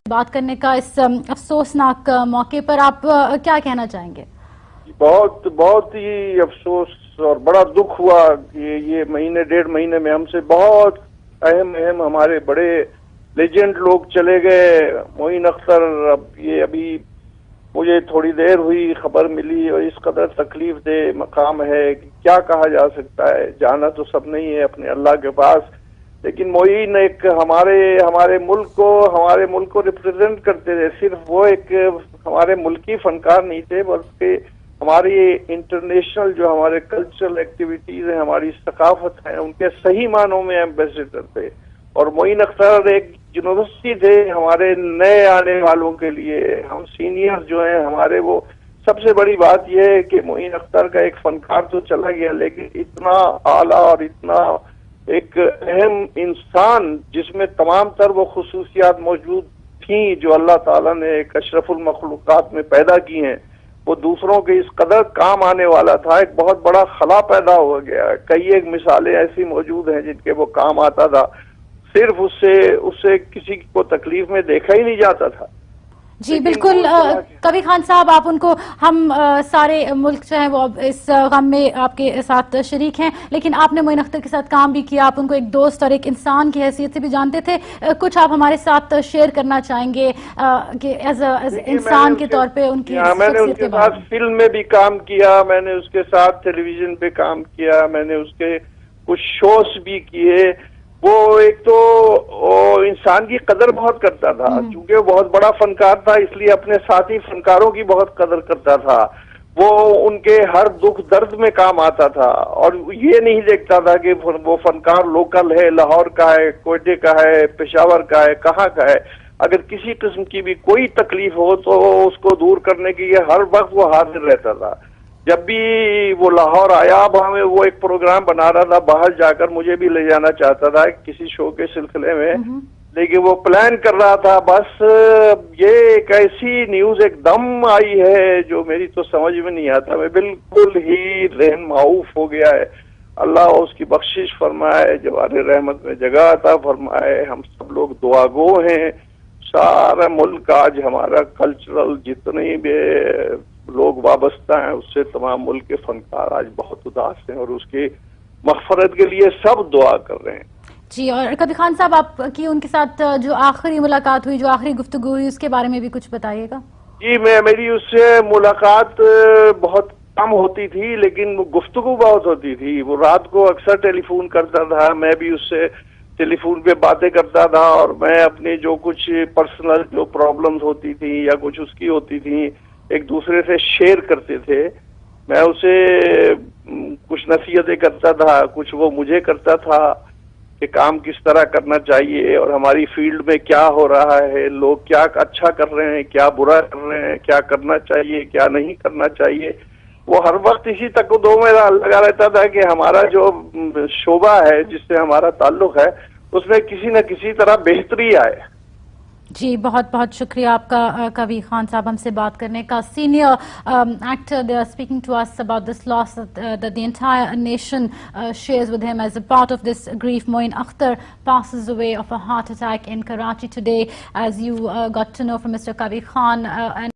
بات کرنے کا اس افسوسناک موقع پر آپ کیا کہنا چاہیں گے؟ بہت بہت ہی افسوس اور بڑا دکھ ہوا کہ یہ مہینے ڈیڑھ مہینے میں ہم سے بہت اہم ہمارے بڑے لیجنڈ لوگ چلے گئے. معین اختر، اب یہ ابھی مجھے تھوڑی دیر ہوئی خبر ملی اور اس قدر تکلیف دہ مقام ہے کہ کیا کہا جا سکتا ہے. جانا تو سب نہیں ہے اپنے اللہ کے پاس، لیکن معین ایک ہمارے ملک کو ریپرزینٹ کرتے تھے. صرف وہ ایک ہمارے ملکی فنکار نہیں تھے بلکہ ہماری انٹرنیشنل جو ہمارے کلچرل ایکٹیویٹیز ہیں، ہماری ثقافت ہے، ان کے صحیح معنوں میں ایمبیسڈر تھے. اور معین اختر ایک یونیورسٹی تھے ہمارے نئے آنے والوں کے لیے. ہم سینئر جو ہیں ہمارے، وہ سب سے بڑی بات یہ ہے کہ معین اختر کا ایک فنکار تو چلا گیا، لیکن اتنا اعلیٰ اور اتنا ایک اہم انسان جس میں تمام تر وہ خصوصیات موجود تھیں جو اللہ تعالیٰ نے ایک اشرف المخلوقات میں پیدا کی ہیں، وہ دوسروں کے اس قدر کام آنے والا تھا. ایک بہت بڑا خلا پیدا ہو گیا. کئی ایک مثالیں ایسی موجود ہیں جن کے وہ کام آتا تھا، صرف اس سے کسی کو تکلیف میں دیکھا ہی نہیں جاتا تھا. جی بالکل کبھی خان صاحب، آپ ان کو، ہم سارے ملک جو ہیں وہ اس غم میں آپ کے ساتھ شریک ہیں، لیکن آپ نے معین اختر کے ساتھ کام بھی کیا، آپ ان کو ایک دوست اور ایک انسان کی حیثیت سے بھی جانتے تھے. کچھ آپ ہمارے ساتھ شیئر کرنا چاہیں گے کہ ایز انسان کے طور پہ ان کی میں نے ان کے ساتھ فلم میں بھی کام کیا، میں نے اس کے ساتھ ٹیلی ویژن پہ کام کیا، میں نے اس کے کچھ شوز بھی کیے. وہ ایک تو انسان کی قدر بہت کرتا تھا، چونکہ وہ بہت بڑا فنکار تھا اس لیے اپنے ساتھی فنکاروں کی بہت قدر کرتا تھا. وہ ان کے ہر دکھ درد میں کام آتا تھا اور یہ نہیں دیکھتا تھا کہ وہ فنکار لوکل ہے، لاہور کا ہے، کوئٹے کا ہے، پشاور کا ہے، کہاں کا ہے. اگر کسی قسم کی بھی کوئی تکلیف ہو تو اس کو دور کرنے کے لیے ہر وقت وہ حاضر رہتا تھا. جب بھی وہ لاہور آیا، اب ہمیں وہ ایک پروگرام بنا رہا تھا باہر جا کر، مجھے بھی لے جانا چاہتا تھا کسی شو کے سلسلے میں، لیکن وہ پلان کر رہا تھا. بس یہ ایک ایسی نیوز ایک دم آئی ہے جو میری تو سمجھ میں نہیں آتا. میں بالکل ہی ذہن معوف ہو گیا ہے. اللہ اس کی بخشش فرمائے، جوار رحمت میں جگہ عطا فرمائے. ہم سب لوگ دعا گو ہیں. سارا ملک آج ہمارا کلچرل جتنے بھی لوگ وابستہ ہیں اس سے تمام ملک کے فنکار آج بہت اداس ہیں اور اس کی مغفرت کے لیے سب دعا کر رہے ہیں. جی، اور کبھی خان صاحب، آپ کی ان کے ساتھ جو آخری ملاقات ہوئی، جو آخری گفتگو ہوئی، اس کے بارے میں بھی کچھ بتائیے گا. جی، میری اس سے ملاقات بہت کم ہوتی تھی لیکن گفتگو بہت ہوتی تھی. وہ رات کو اکثر ٹیلی فون کرتا تھا، میں بھی اس سے ٹیلی فون پہ باتیں کرتا تھا اور میں اپنی جو کچھ پرسنل جو پرابلمز ہوتی تھیں یا کچھ اس کی ہوتی تھیں ایک دوسرے سے شیئر کرتے تھے. میں اسے کچھ نصیحتیں کرتا تھا، کچھ وہ مجھے کرتا تھا کہ کام کس طرح کرنا چاہیے اور ہماری فیلڈ میں کیا ہو رہا ہے، لوگ کیا اچھا کر رہے ہیں، کیا برا کر رہے ہیں، کیا کرنا چاہیے، کیا نہیں کرنا چاہیے. وہ ہر وقت اسی تقدو میں لگا رہتا تھا کہ ہمارا جو شعبہ ہے جس سے ہمارا تعلق ہے اس میں کسی نہ کسی طرح بہتری آئے. جی بہت بہت شکریہ آپ کا کبھی خان صاحب ہم سے بات کرنے کا. Senior actor, they are speaking to us about this loss that the entire nation shares with him as a part of this grief. Moin Akhtar passes away of a heart attack in Karachi today, as you got to know from Mr. Kavi Khan.